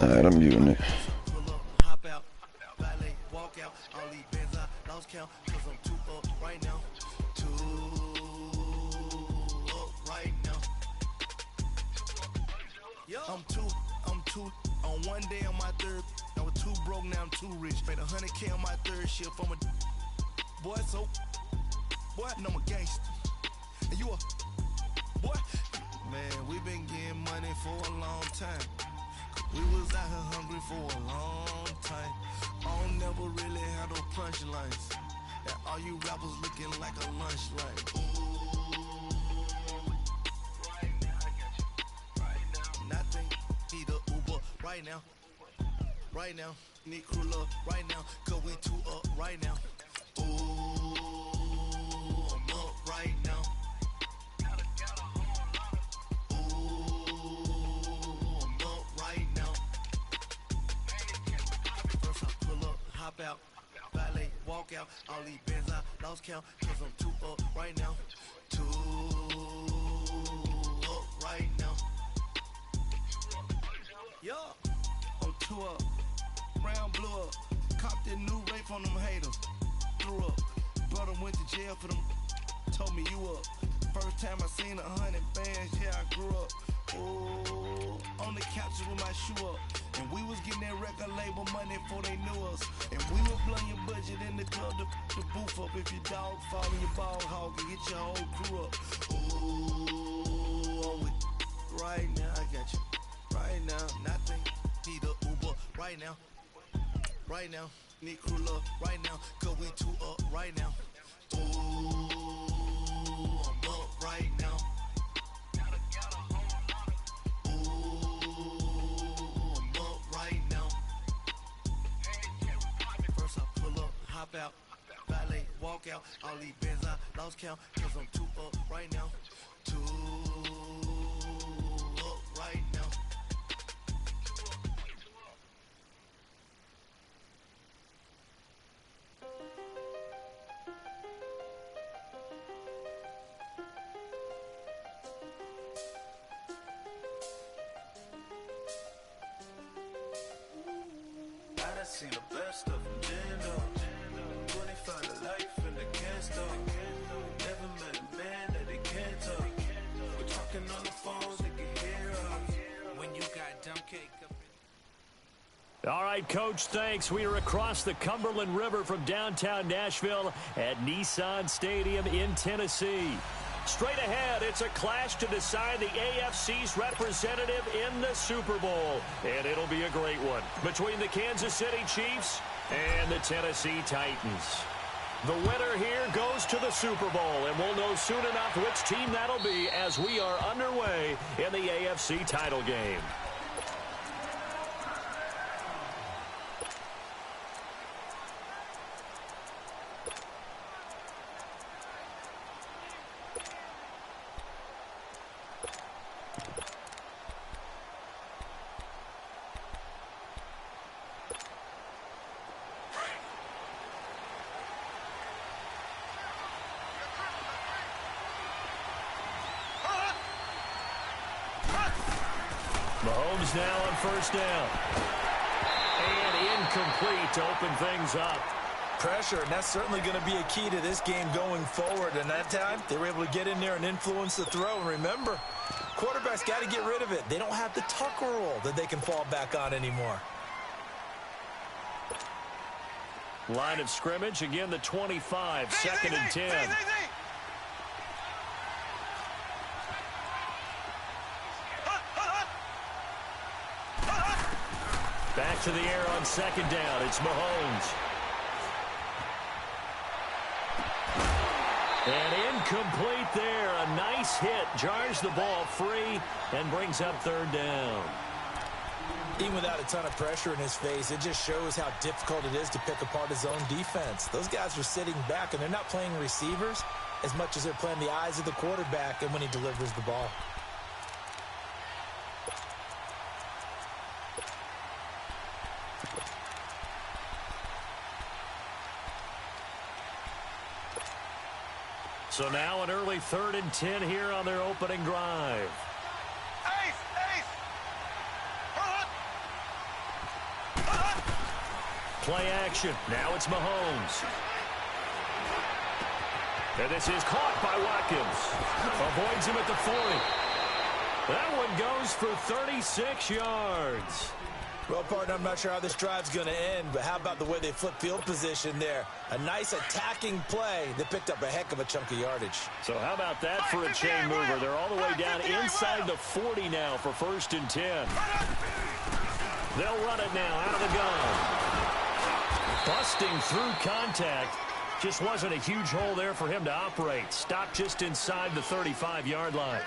Alright, I'm muting it. Hop out, valet, walk out. All these bands I lost count, cause I'm too up right now. Too up right now. I'm too on one day on my third. I was too broke, now I'm too rich. Made 100K on my third shift. I'm a boy, so boy, and I'm a gangster. And you a boy? Man, we been getting money for a long time. We was out here hungry for a long time. I don't never really have no punchlines. And all you rappers looking like a lunch line. Right now, I got you. Right now. Nothing. Need a Uber right now. Right now. Need crew love right now. Cause we too up right now. Ooh, I'm up right now. Hop out, valet, walk out. All these bands I lost count, cause I'm too up right now. Too up right now. Yeah, I'm too up. Brown blew up. Copped that new rape on them haters. Threw up. Brother went to jail for them. Told me you up. First time I seen 100 bands, yeah, I grew up. Ooh, on the couch with my shoe up. And we was getting that record label money before they knew us. And we were blowing your budget in the club to the booth up. If your dog fall in your ball hog and get your whole crew up. Ooh, I'm with right now, I got you. Right now, nothing. Need a Uber right now. Right now, need crew love right now. Cause we too up right now. Ooh, I'm up right now. Hop out, valet, walk out. All these bands I lost count, cause I'm too up right now. Too up right now. I done seen the best of them, Jando. 25 to life in the can't never met a man that they can't talk. We're talking on the phones, they can hear us. When you got dumb cake up. All right, Coach, thanks. We are across the Cumberland River from downtown Nashville at Nissan Stadium in Tennessee. Straight ahead, it's a clash to decide the AFC's representative in the Super Bowl. And it'll be a great one between the Kansas City Chiefs and the Tennessee Titans. The winner here goes to the Super Bowl, and we'll know soon enough which team that'll be as we are underway in the AFC title game. Mahomes now on first down. And incomplete to open things up. Pressure, and that's certainly going to be a key to this game going forward. And that time, they were able to get in there and influence the throw. And remember, quarterbacks got to get rid of it. They don't have the Tucker rule that they can fall back on anymore. Line of scrimmage, again the 25, second and 10. Back to the air on second down. It's Mahomes. And incomplete there. A nice hit. Jars the ball free and brings up third down. Even without a ton of pressure in his face, it just shows how difficult it is to pick apart his own defense. Those guys are sitting back, and they're not playing receivers as much as they're playing the eyes of the quarterback and when he delivers the ball. So now an early 3rd and 10 here on their opening drive. play action. Now it's Mahomes. And this is caught by Watkins. Avoids him at the 40. That one goes for 36 yards. Well, partner, I'm not sure how this drive's going to end, but how about the way they flip field position there? A nice attacking play that picked up a heck of a chunk of yardage. So how about that for a chain mover? They're all the way down inside the 40 now for 1st and 10. They'll run it now out of the gun. Busting through contact. Just wasn't a huge hole there for him to operate. Stopped just inside the 35-yard line.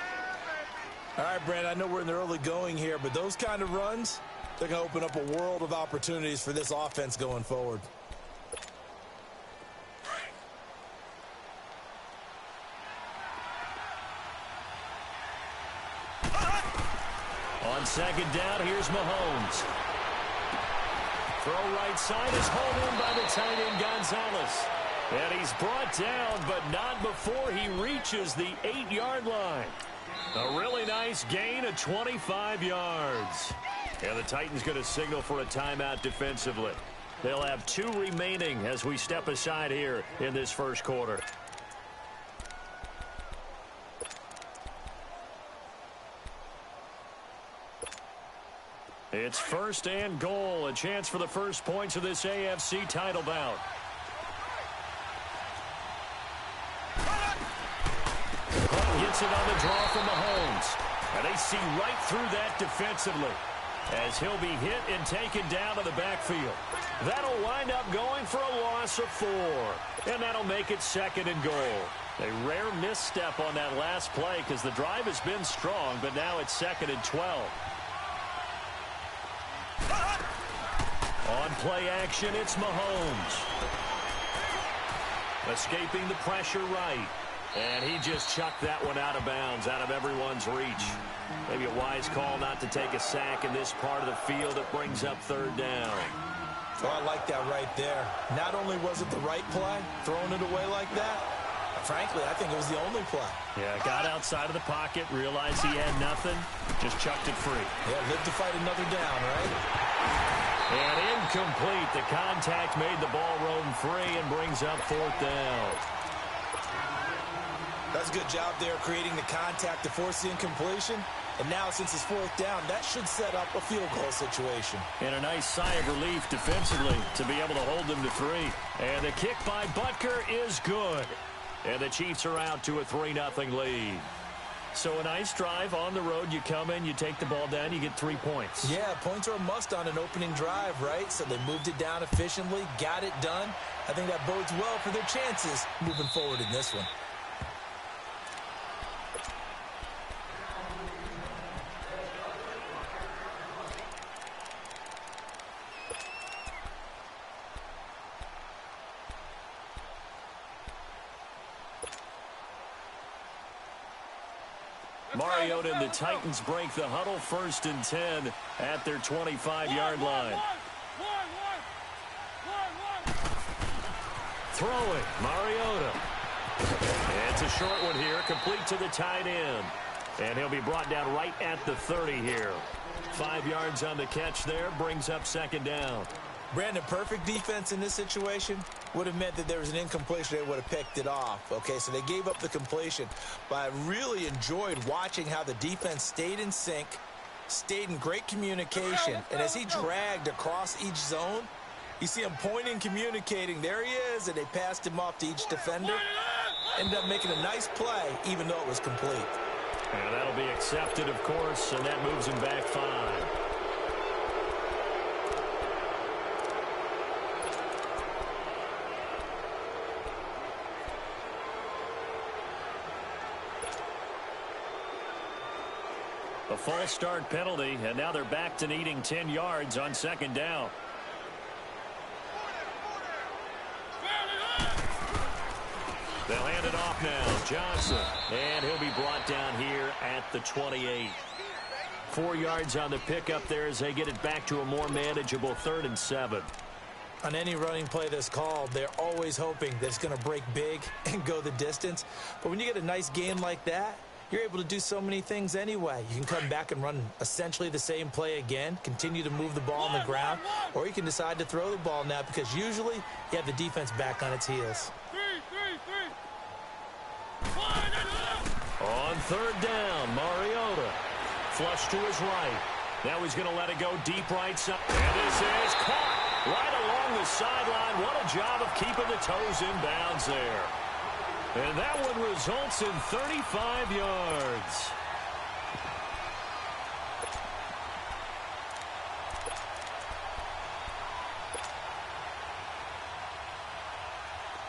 All right, Brandon, I know we're in the early going here, but those kind of runs, they're going to open up a world of opportunities for this offense going forward. On 2nd down, here's Mahomes. Throw right side is hauled in by the tight end Gonzalez. And he's brought down, but not before he reaches the 8-yard line. A really nice gain of 25 yards. And the Titans going to signal for a timeout defensively. They'll have 2 remaining as we step aside here in this first quarter. It's 1st and goal. A chance for the first points of this AFC title bout. Gets it on the draw from Mahomes. And they see right through that defensively as he'll be hit and taken down to the backfield. That'll wind up going for a loss of 4. And that'll make it 2nd and goal. A rare misstep on that last play because the drive has been strong, but now it's 2nd and 12. On play action, it's Mahomes. Escaping the pressure right. And he just chucked that one out of bounds, out of everyone's reach. Maybe a wise call not to take a sack in this part of the field that brings up 3rd down. Oh, I like that right there. Not only was it the right play, throwing it away like that, frankly, I think it was the only play. Yeah, got outside of the pocket, realized he had nothing, just chucked it free. Yeah, live to fight another down, right? And incomplete. The contact made the ball roam free and brings up 4th down. That's a good job there creating the contact to force the incompletion. And now, since it's 4th down, that should set up a field goal situation. And a nice sigh of relief defensively to be able to hold them to 3. And the kick by Butker is good. And the Chiefs are out to a 3-0 lead. So a nice drive on the road. You come in, you take the ball down, you get 3 points. Yeah, points are a must on an opening drive, right? So they moved it down efficiently, got it done. I think that bodes well for their chances moving forward in this one. Mariota and the Titans break the huddle, 1st and 10 at their 25-yard line. Throwing, Mariota. It's a short one here, complete to the tight end. And he'll be brought down right at the 30 here. 5 yards on the catch there, brings up 2nd down. Brandon, perfect defense in this situation would have meant that there was an incompletion. They would have picked it off. Okay, so they gave up the completion. But I really enjoyed watching how the defense stayed in sync, stayed in great communication. And as he dragged across each zone, you see him pointing, communicating. There he is, and they passed him off to each defender. Ended up making a nice play, even though it was complete. And that'll be accepted, of course, and that moves him back 5. A false start penalty, and now they're back to needing 10 yards on 2nd down. They'll hand it off now. Johnson, and he'll be brought down here at the 28. 4 yards on the pickup there as they get it back to a more manageable 3rd and 7. On any running play that's called, they're always hoping that it's going to break big and go the distance. But when you get a nice gain like that, you're able to do so many things anyway. You can come back and run essentially the same play again, continue to move the ball on the ground, or you can decide to throw the ball now because usually you have the defense back on its heels. On third down, Mariota. Flush to his right. Now he's going to let it go deep right side. And this is caught right along the sideline. What a job of keeping the toes in bounds there. And that one results in 35 yards.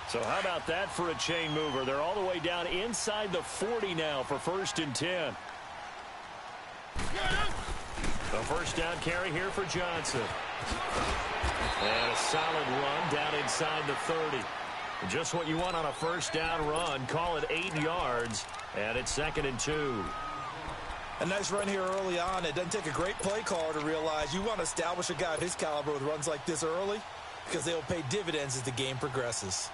So how about that for a chain mover? They're all the way down inside the 40 now for 1st and 10. The first down carry here for Johnson. And a solid run down inside the 30. Just what you want on a first down run. Call it 8 yards. And it's 2nd and 2. A nice run here early on. It doesn't take a great play caller to realize you want to establish a guy of his caliber with runs like this early because they will pay dividends as the game progresses.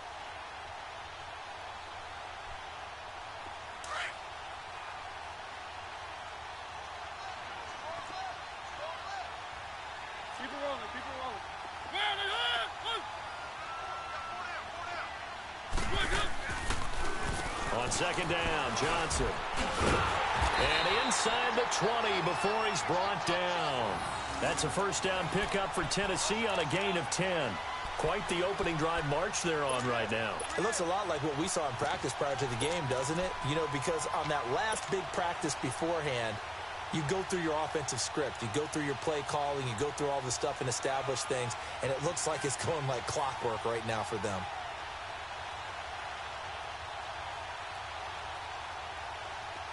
On 2nd down, Johnson. And inside the 20 before he's brought down. That's a first down pickup for Tennessee on a gain of 10. Quite the opening drive march they're on right now. It looks a lot like what we saw in practice prior to the game, doesn't it? You know, because on that last big practice beforehand, you go through your offensive script. You go through your play calling. You go through all the stuff and establish things. And it looks like it's going like clockwork right now for them.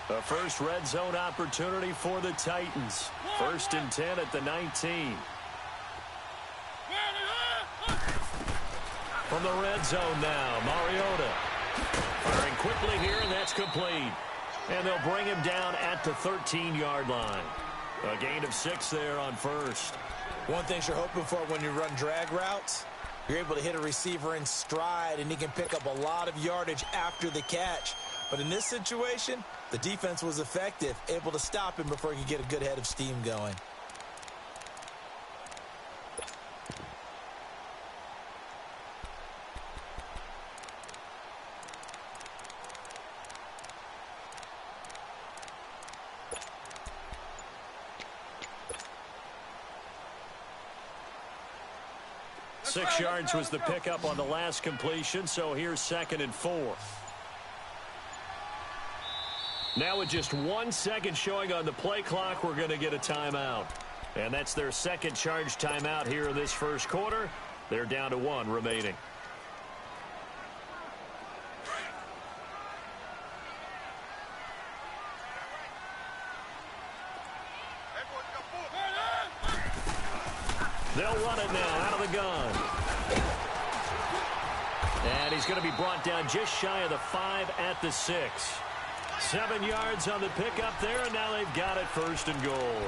The first red zone opportunity for the Titans. 1st and 10 at the 19. From the red zone now, Mariota. Firing quickly here, and that's complete. And they'll bring him down at the 13-yard line. A gain of 6 there on first. One thing you're hoping for when you run drag routes, you're able to hit a receiver in stride, and he can pick up a lot of yardage after the catch. But in this situation, the defense was effective, able to stop him before he could get a good head of steam going. Six yards was the pickup on the last completion, so here's 2nd and 4. Now with just 1 second showing on the play clock, we're going to get a timeout. And that's their second charge timeout here in this first quarter. They're down to 1 remaining. They'll run it now out of the gun. And he's going to be brought down just shy of the 5 at the 6. 7 yards on the pickup there, and now they've got it 1st and goal.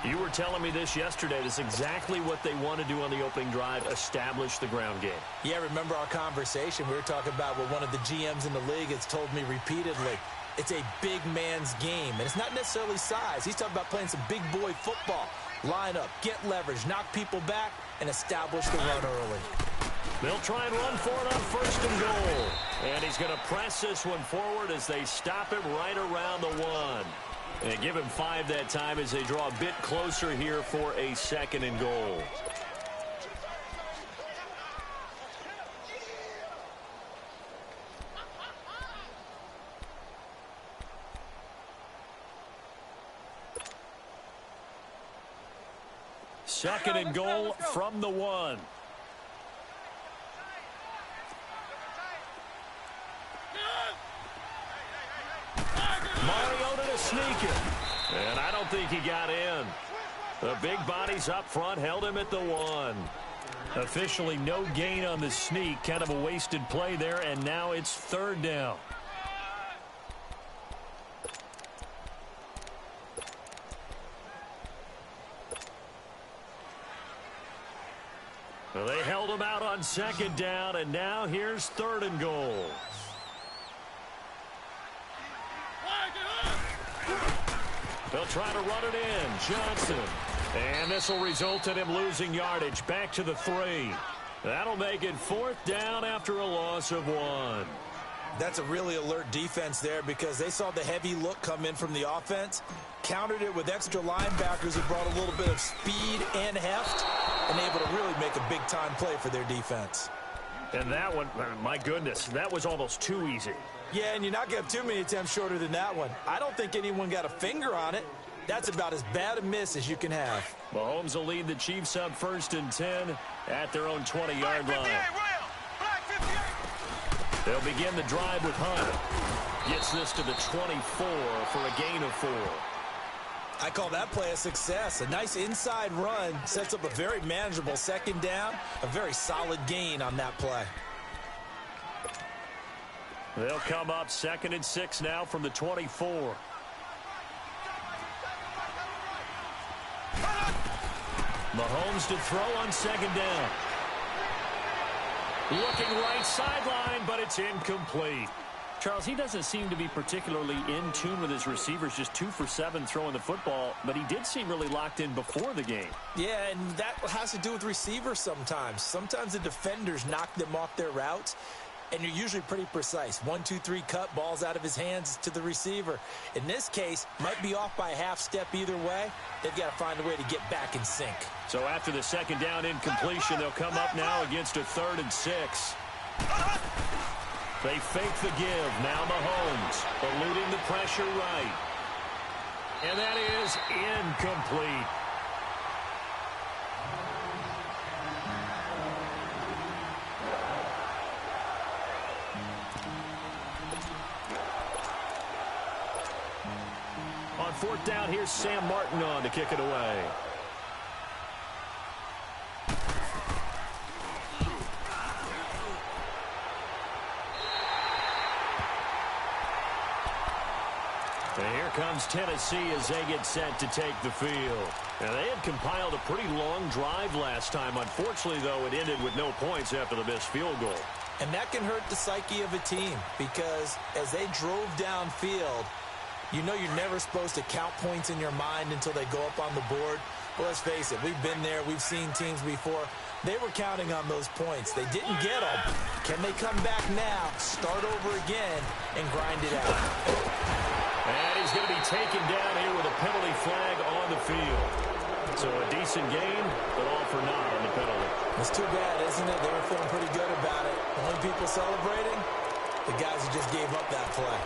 You were telling me this yesterday. This is exactly what they want to do on the opening drive, establish the ground game. Yeah, remember our conversation. We were talking about what one of the GMs in the league has told me repeatedly. It's a big man's game, and it's not necessarily size. He's talking about playing some big boy football. Line up, get leverage, knock people back, and establish the run early. They'll try and run for it on 1st and goal. And he's going to press this one forward as they stop him right around the 1. And give him 5 that time as they draw a bit closer here for a 2nd and goal. Second and goal from the 1. Mariota to sneak it. And I don't think he got in. The big bodies up front held him at the 1. Officially no gain on the sneak. Kind of a wasted play there, and now it's 3rd down. Well, they held him out on 2nd down, and now here's 3rd and goal. They'll try to run it in. Johnson. And this will result in him losing yardage. Back to the 3. That'll make it 4th down after a loss of 1. That's a really alert defense there because they saw the heavy look come in from the offense, countered it with extra linebackers who brought a little bit of speed and heft, and able to really make a big-time play for their defense. And that one, my goodness, that was almost too easy. Yeah, and you're not going to have too many attempts shorter than that one. I don't think anyone got a finger on it. That's about as bad a miss as you can have. Mahomes will lead the Chiefs up 1st and 10 at their own 20-yard line. They'll begin the drive with Hunt. Gets this to the 24 for a gain of 4. I call that play a success. A nice inside run sets up a very manageable 2nd down. A very solid gain on that play. They'll come up 2nd and 6 now from the 24. Mahomes to throw on 2nd down. Looking right sideline, but it's incomplete. Charles, he doesn't seem to be particularly in tune with his receivers, just 2 for 7 throwing the football, but he did seem really locked in before the game. Yeah, and that has to do with receivers sometimes. Sometimes the defenders knock them off their routes, and you're usually pretty precise. 1, 2, 3 cut, balls out of his hands to the receiver. In this case, might be off by a half step either way. They've got to find a way to get back in sync. So after the 2nd down incompletion, they'll come up now against a 3rd and 6. They fake the give. Now Mahomes eluding the pressure right. And that is incomplete. On 4th down, here's Sam Martin on to kick it away. And here comes Tennessee as they get set to take the field. Now, they had compiled a pretty long drive last time. Unfortunately, though, it ended with no points after the missed field goal. And that can hurt the psyche of a team because as they drove downfield, you know you're never supposed to count points in your mind until they go up on the board. Well, let's face it, we've been there. We've seen teams before. They were counting on those points. They didn't get them. Can they come back now, start over again, and grind it out? And he's going to be taken down here with a penalty flag on the field. So a decent game, but all for naught on the penalty. It's too bad, isn't it? They were feeling pretty good about it. Only people celebrating, the guys who just gave up that play.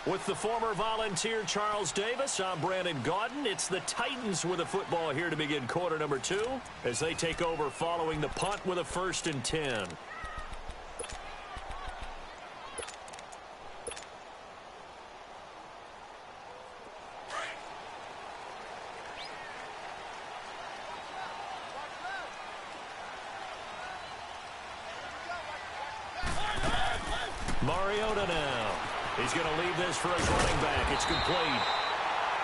With the former Volunteer Charles Davis, I'm Brandon Gaudin. It's the Titans with the football here to begin quarter number 2 as they take over following the punt with a 1st and 10. Mariota now. He's going to leave this for his running back. It's complete.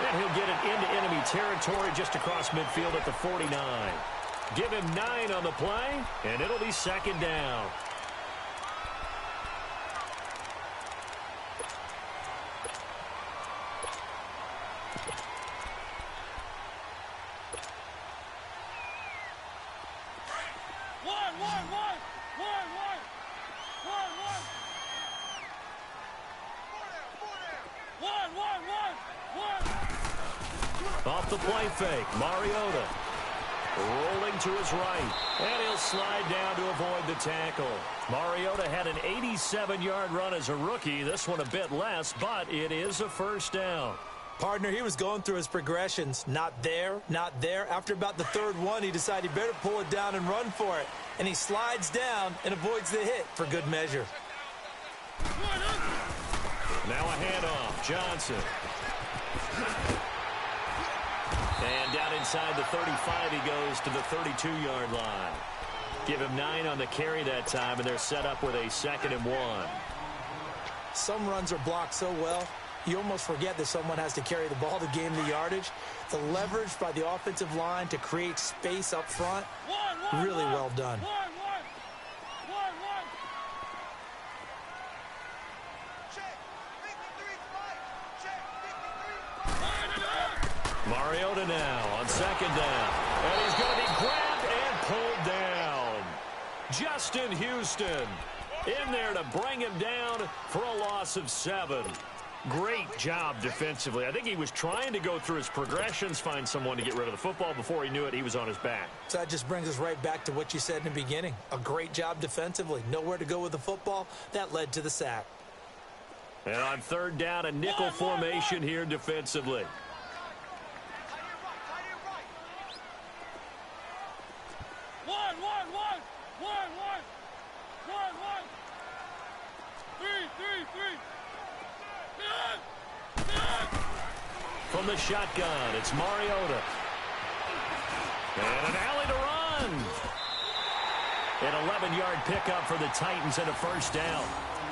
And he'll get it into enemy territory just across midfield at the 49. Give him 9 on the play, and it'll be 2nd down. Off the play fake, Mariota rolling to his right, and he'll slide down to avoid the tackle. Mariota had an 87-yard run as a rookie. This one a bit less, but it is a 1st down. Partner, he was going through his progressions. Not there, not there. After about the 3rd one, he decided he better pull it down and run for it. And he slides down and avoids the hit for good measure. Now a handoff, Johnson. And down inside the 35, he goes to the 32-yard line. Give him 9 on the carry that time, and they're set up with a 2nd and 1. Some runs are blocked so well, you almost forget that someone has to carry the ball to gain the yardage. The leverage by the offensive line to create space up front, really well done. Mariota now on 2nd down. And he's going to be grabbed and pulled down. Justin Houston in there to bring him down for a loss of 7. Great job defensively. I think he was trying to go through his progressions, find someone to get rid of the football. Before he knew it, he was on his back. So that just brings us right back to what you said in the beginning. A great job defensively. Nowhere to go with the football. That led to the sack. And on 3rd down, a nickel formation here defensively. From the shotgun, it's Mariota. And an alley to run. An 11-yard pickup for the Titans and a 1st down.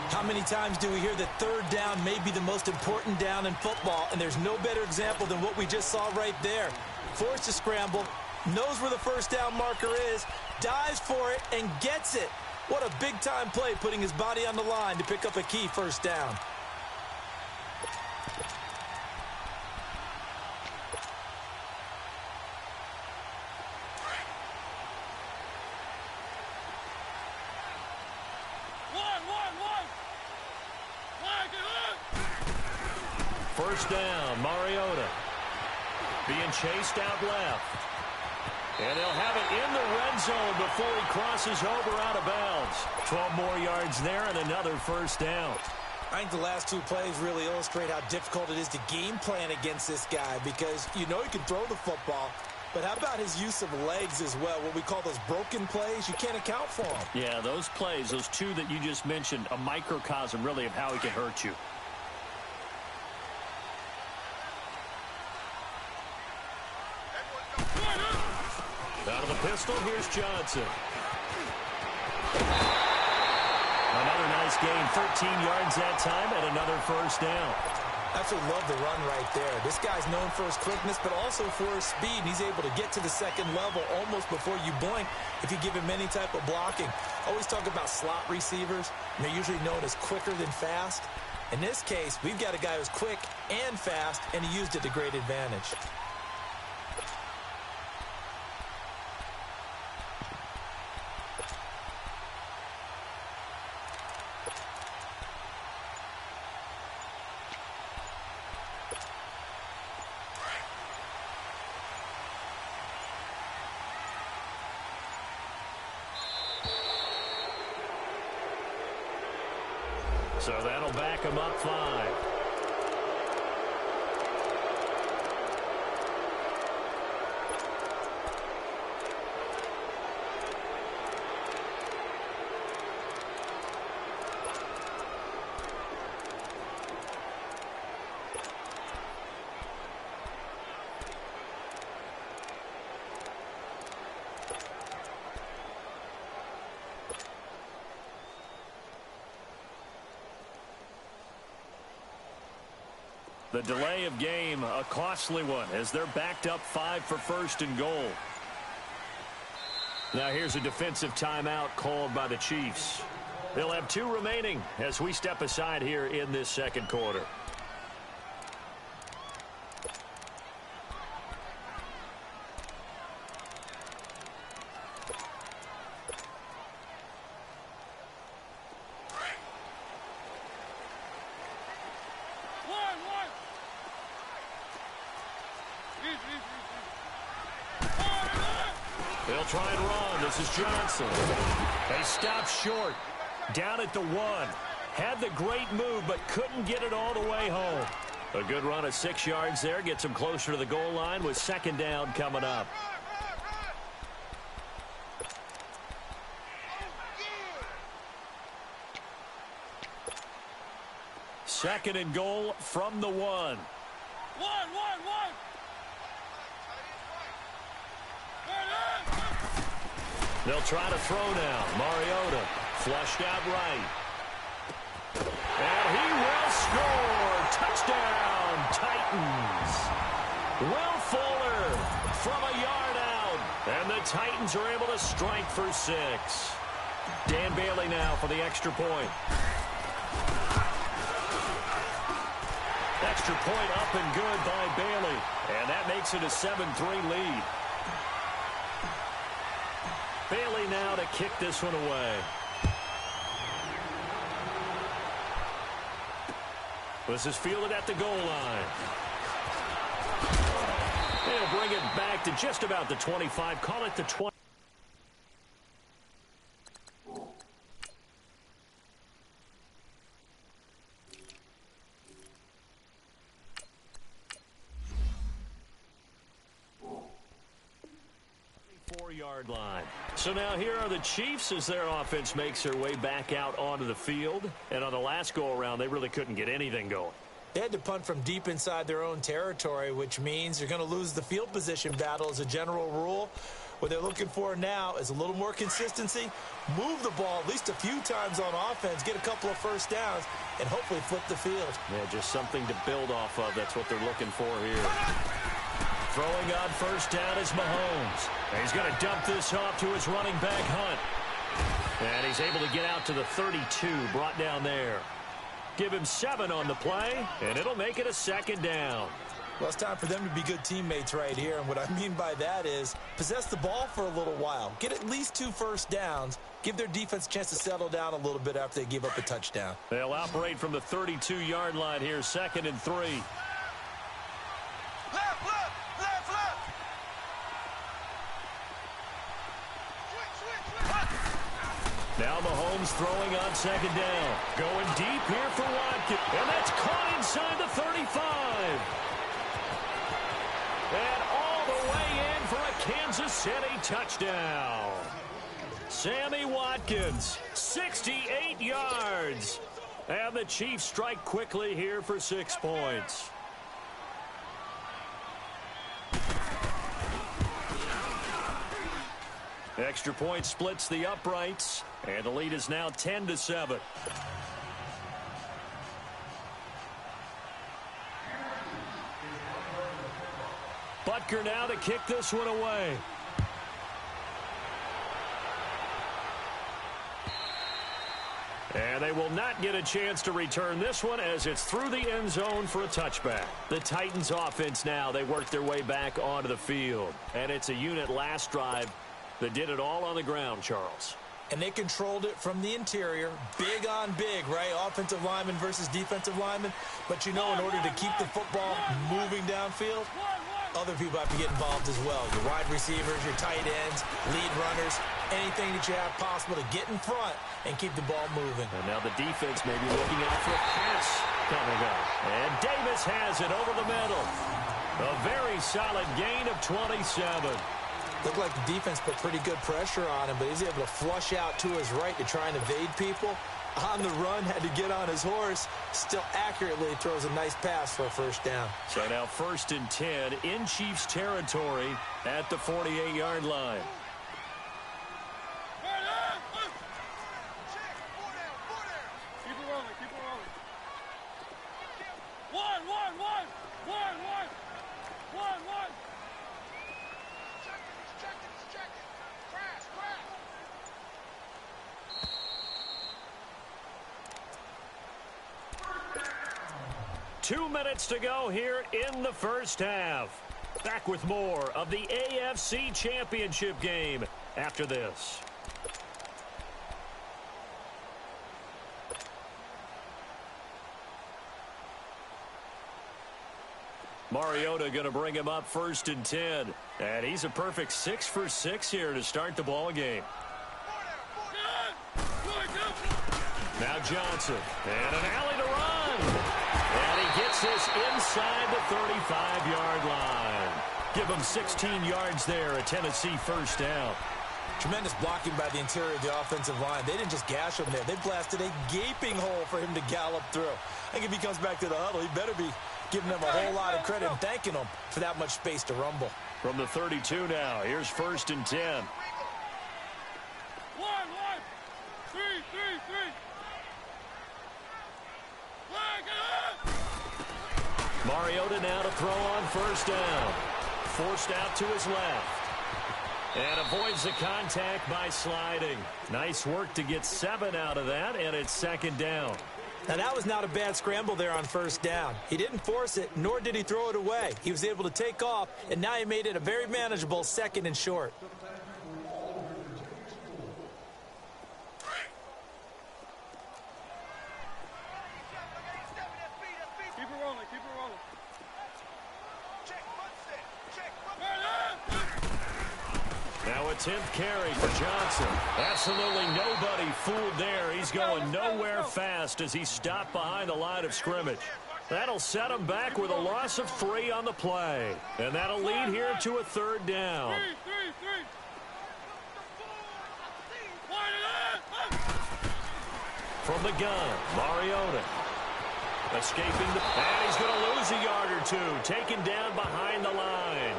How many times do we hear that 3rd down may be the most important down in football, and there's no better example than what we just saw right there. Forced to scramble, knows where the 1st down marker is, dives for it, and gets it. What a big-time play, putting his body on the line to pick up a key 1st down. First down, Mariota being chased out left. And they'll have it in the red zone before he crosses over out of bounds. 12 more yards there and another 1st down. I think the last 2 plays really illustrate how difficult it is to game plan against this guy, because you know he can throw the football, but how about his use of legs as well? What we call those broken plays, you can't account for them. Yeah, those plays, those 2 that you just mentioned, a microcosm really of how he can hurt you. Out of the pistol, here's Johnson. Another nice gain, 13 yards that time, and another 1st down. Absolutely love the run right there. This guy's known for his quickness, but also for his speed. He's able to get to the 2nd level almost before you blink if you give him any type of blocking. Always talk about slot receivers, and they're usually known as quicker than fast. In this case, we've got a guy who's quick and fast, and he used it to great advantage. So that'll back him up 5. The delay of game, a costly one, as they're backed up 5 for 1st and goal. Now here's a defensive timeout called by the Chiefs. They'll have 2 remaining as we step aside here in this 2nd quarter. They'll try and run. This is Johnson. They stop short. Down at the 1. Had the great move, but couldn't get it all the way home. A good run of 6 yards there. Gets them closer to the goal line with 2nd down coming up. Second and goal from the 1. They'll try to throw now. Mariota flushed out right. And he will score. Touchdown, Titans. Will Fuller from a yard out. And the Titans are able to strike for 6. Dan Bailey now for the extra point. Extra point up and good by Bailey. And that makes it a 7-3 lead. Bailey now to kick this one away. This is fielded at the goal line. They'll bring it back to just about the 25. Call it the 20. Yard line. So now here are the Chiefs as their offense makes their way back out onto the field. And on the last go-around, they really couldn't get anything going. They had to punt from deep inside their own territory, which means you're going to lose the field position battle as a general rule. What they're looking for now is a little more consistency, move the ball at least a few times on offense, get a couple of first downs, and hopefully flip the field. Yeah, just something to build off of. That's what they're looking for here. Throwing on first down is Mahomes. And he's going to dump this off to his running back, Hunt. And he's able to get out to the 32, brought down there. Give him 7 on the play, and it'll make it a second down. Well, it's time for them to be good teammates right here. And what I mean by that is possess the ball for a little while. Get at least 2 first downs. Give their defense a chance to settle down a little bit after they give up a touchdown. They'll operate from the 32-yard line here, 2nd and 3. Now Mahomes throwing on 2nd down. Going deep here for Watkins. And that's caught inside the 35. And all the way in for a Kansas City touchdown. Sammy Watkins, 68 yards. And the Chiefs strike quickly here for 6 points. Extra point splits the uprights, and the lead is now 10-7. Butker now to kick this one away. And they will not get a chance to return this one as it's through the end zone for a touchback. The Titans offense now, they work their way back onto the field. And it's a unit last drive that did it all on the ground, Charles. And they controlled it from the interior, big on big, right? Offensive lineman versus defensive lineman. But you know, in order to keep the football moving downfield, other people have to get involved as well. Your wide receivers, your tight ends, lead runners, anything that you have possible to get in front and keep the ball moving. And now the defense may be looking out for a pass coming up. And Davis has it over the middle. A very solid gain of 27. Looked like the defense put pretty good pressure on him, but he's able to flush out to his right to try and evade people. On the run, had to get on his horse. Still accurately throws a nice pass for a first down. So now 1st and 10 in Chiefs territory at the 48-yard line. Two minutes to go here in the first half. Back with more of the AFC Championship game after this. Mariota going to bring him up 1st and 10. And he's a perfect 6 for 6 here to start the ball game. Now Johnson. And an alley to run. And he gets this inside the 35-yard line. Give him 16 yards there, a Tennessee first down. Tremendous blocking by the interior of the offensive line. They didn't just gash him there. They blasted a gaping hole for him to gallop through. I think if he comes back to the huddle, he better be giving them a whole lot of credit and thanking them for that much space to rumble. From the 32 now, here's 1st and 10. Mariota now to throw on first down. Forced out to his left. And avoids the contact by sliding. Nice work to get 7 out of that, and it's second down. Now, that was not a bad scramble there on first down. He didn't force it, nor did he throw it away. He was able to take off, and now he made it a very manageable 2nd and short. Now a 10th carry for Johnson. Absolutely nobody fooled there. He's going nowhere fast as he stopped behind the line of scrimmage. That'll set him back with a loss of 3 on the play. And that'll lead here to a 3rd down. From the gun, Mariota. Escaping and he's going to lose a yard or 2. Taken down behind the line.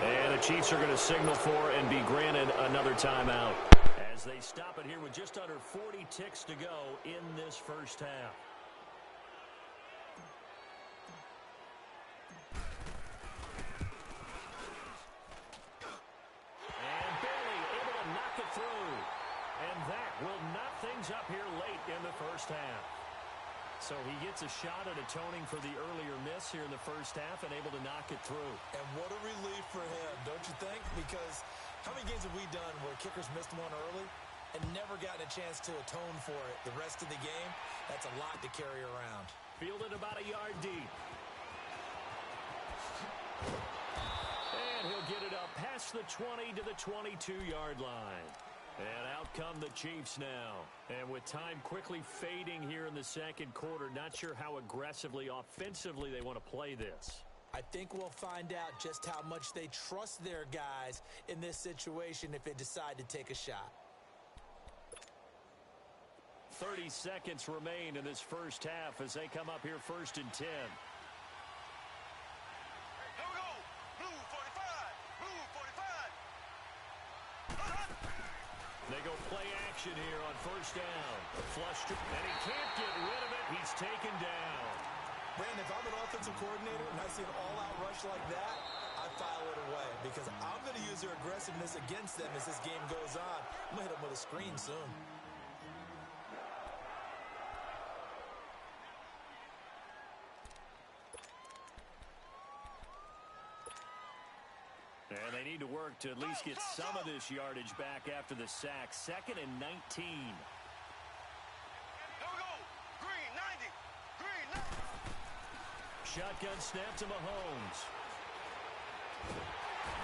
And the Chiefs are going to signal for and be granted another timeout as they stop it here with just under 40 ticks to go in this first half. And barely able to knock it through. And that will knot things up here late in the first half. So he gets a shot at atoning for the earlier miss here in the first half and able to knock it through. And what a relief for him, don't you think? Because how many games have we done where kickers missed one early and never gotten a chance to atone for it the rest of the game? That's a lot to carry around. Fielded about a yard deep. And he'll get it up past the 20 to the 22-yard line. And out come the Chiefs now. And with time quickly fading here in the second quarter, not sure how aggressively, offensively they want to play this. I think we'll find out just how much they trust their guys in this situation if they decide to take a shot. 30 seconds remain in this first half as they come up here 1st and 10. They go play action here on first down. Flushed, and he can't get rid of it. He's taken down. Brandon, if I'm an offensive coordinator and I see an all-out rush like that, I file it away because I'm going to use their aggressiveness against them as this game goes on. I'm going to hit them with a screen soon. And they need to work to at least get some of this yardage back after the sack. 2nd and 19. Here we go. Green, 90. Green, 90. Shotgun snap to Mahomes.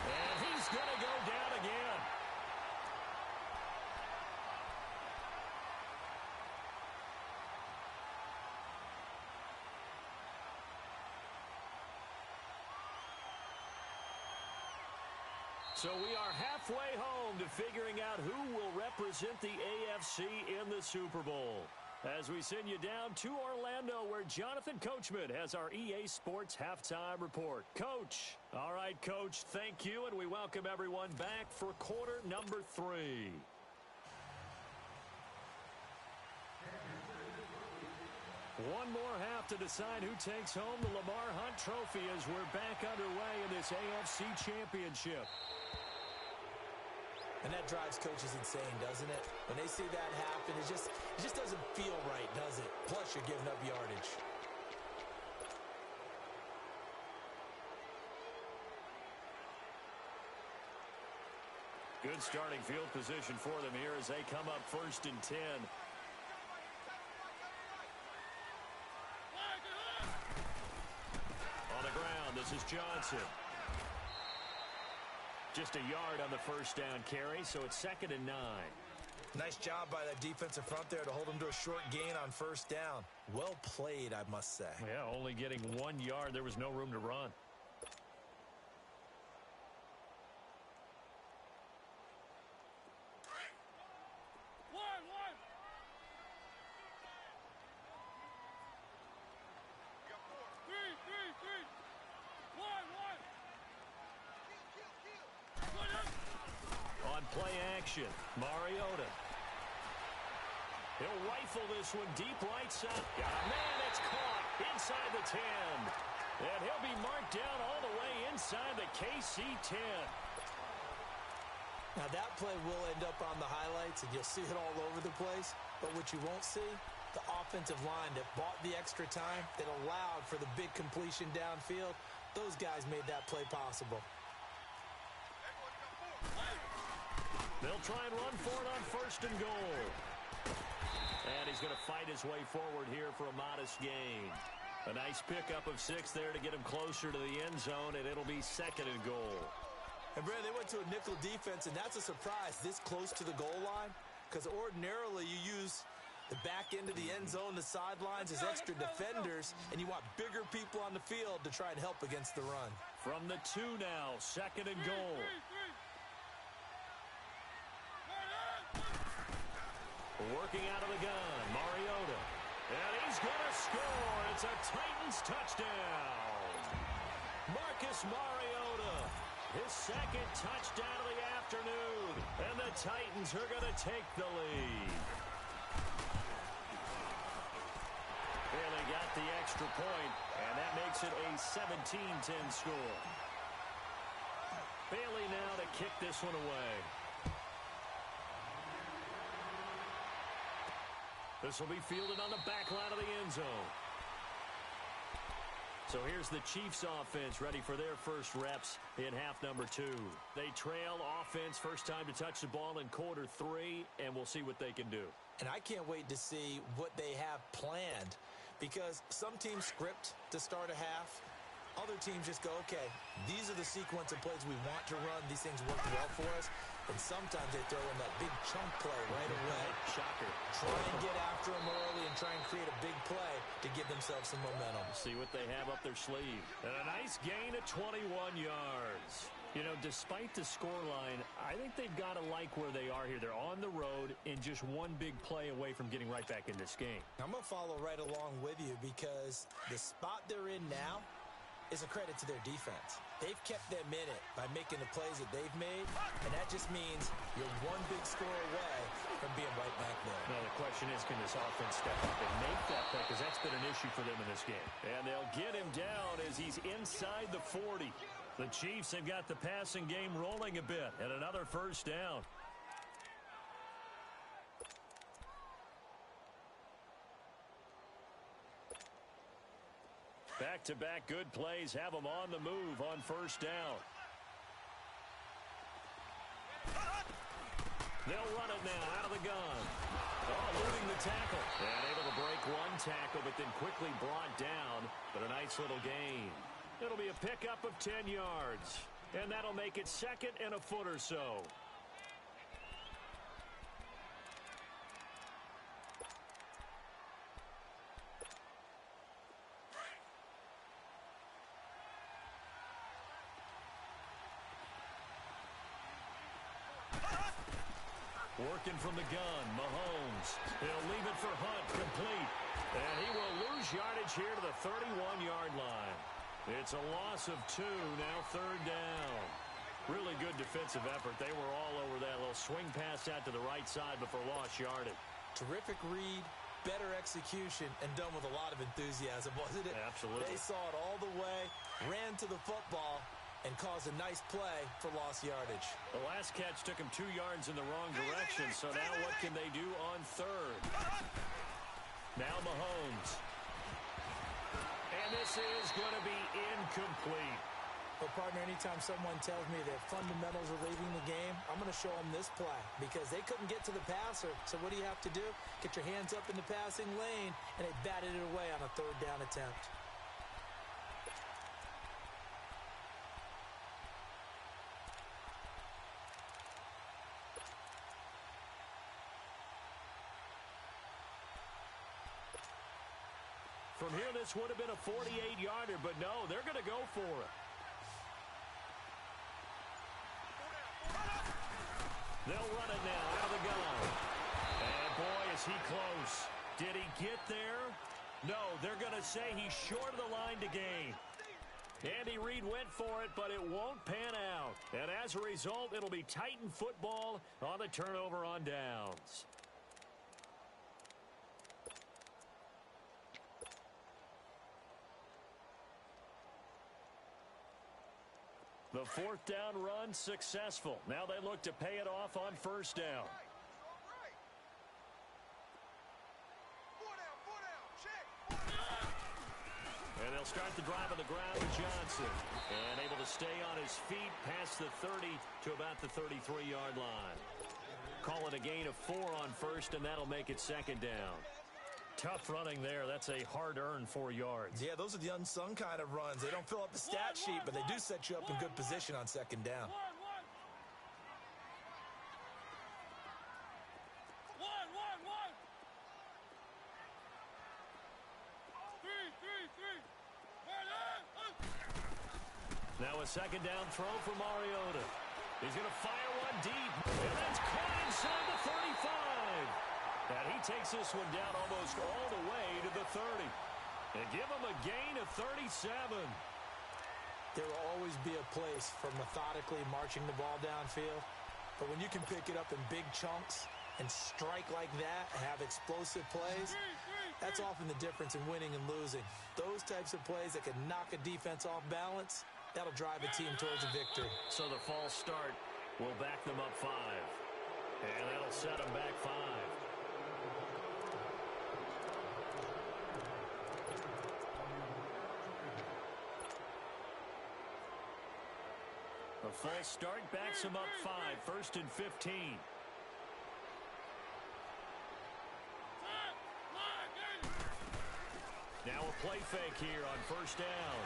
And he's going to go down again. So we are halfway home to figuring out who will represent the AFC in the Super Bowl. As we send you down to Orlando, where Jonathan Coachman has our EA Sports Halftime Report. Coach. All right, Coach, thank you, and we welcome everyone back for quarter number 3. One more half to decide who takes home the Lamar Hunt Trophy as we're back underway in this AFC Championship. And that drives coaches insane, doesn't it? When they see that happen, it just doesn't feel right, does it? Plus, you're giving up yardage. Good starting field position for them here as they come up 1st and 10. On the ground, this is Johnson. Just a yard on the first down carry, so it's 2nd and 9. Nice job by that defensive front there to hold him to a short gain on first down. Well played, I must say. Yeah, only getting 1 yard. There was no room to run. Play action. Mariota. He'll rifle this one deep right side. Man, it's caught inside the 10. And he'll be marked down all the way inside the KC 10. Now that play will end up on the highlights, and you'll see it all over the place. But what you won't see, the offensive line that bought the extra time, that allowed for the big completion downfield, those guys made that play possible. They'll try and run for it on 1st and goal. And he's going to fight his way forward here for a modest gain. A nice pickup of 6 there to get him closer to the end zone, and it'll be 2nd and goal. And, Brad, they went to a nickel defense, and that's a surprise this close to the goal line, because ordinarily you use the back end of the end zone, the sidelines as extra defenders, and you want bigger people on the field to try and help against the run. From the 2 now, 2nd and goal. Working out of the gun, Mariota. And he's going to score. It's a Titans touchdown. Marcus Mariota, his 2nd touchdown of the afternoon. And the Titans are going to take the lead. Bailey got the extra point, and that makes it a 17-10 score. Bailey now to kick this one away. This will be fielded on the back line of the end zone. So here's the Chiefs offense ready for their first reps in half number 2. They trail offense first time to touch the ball in quarter 3, and we'll see what they can do. And I can't wait to see what they have planned, because some teams script to start a half. Other teams just go, okay, these are the sequence of plays we want to run. These things work well for us. And sometimes they throw in that big chunk play right away. Shocker. Try and get after them early and try and create a big play to give themselves some momentum. See what they have up their sleeve. And a nice gain of 21 yards. You know, despite the scoreline, I think they've got to like where they are here. They're on the road and just one big play away from getting right back in this game. I'm going to follow right along with you, because the spot they're in now is a credit to their defense. They've kept them in it by making the plays that they've made, and that just means you're one big score away from being right back there. Now, the question is, can this offense step up and make that play? Because that's been an issue for them in this game. And they'll get him down as he's inside the 40. The Chiefs have got the passing game rolling a bit, and another first down. Back-to-back good plays have them on the move on first down. They'll run it now out of the gun. Oh, eluding the tackle. And able to break one tackle, but then quickly brought down. But a nice little gain. It'll be a pickup of 10 yards. And that'll make it 2nd and a foot or so. Working from the gun, Mahomes. He'll leave it for Hunt, complete. And he will lose yardage here to the 31-yard line. It's a loss of 2, now 3rd down. Really good defensive effort. They were all over that little swing pass out to the right side before lost yardage. Terrific read, better execution, and done with a lot of enthusiasm, wasn't it? Absolutely. They saw it all the way, ran to the football, and caused a nice play for lost yardage. The last catch took him 2 yards in the wrong direction, so now what can they do on 3rd? Now Mahomes. And this is going to be incomplete. Well, partner, anytime someone tells me that fundamentals are leaving the game, I'm going to show them this play, because they couldn't get to the passer. So what do you have to do? Get your hands up in the passing lane, and they batted it away on a 3rd down attempt. From here, this would have been a 48-yarder, but no, they're going to go for it. They'll run it now out of the gun. And boy, is he close. Did he get there? No, they're going to say he's short of the line to gain. Andy Reid went for it, but it won't pan out. And as a result, it'll be Titan football on the turnover on downs. The fourth down run successful. Now they look to pay it off on first down. And they'll start the drive on the ground with Johnson. And able to stay on his feet past the 30 to about the 33-yard line. Call it a gain of 4 on first, and that'll make it second down. Tough running there. That's a hard-earned 4 yards. Yeah, those are the unsung kind of runs. They don't fill up the stat sheet, but they do set you up in good position on second down. Now a second down throw for Mariota. He's going to fire one deep, and that's caught inside the 35. And he takes this one down almost all the way to the 30. And give him a gain of 37. There will always be a place for methodically marching the ball downfield. But when you can pick it up in big chunks and strike like that, have explosive plays, that's often the difference in winning and losing. Those types of plays that can knock a defense off balance, that'll drive a team towards a victory. So the false start will back them up 5. And that'll set them back 5. A false start backs him up 5. First and 15. Now a play fake here on first down.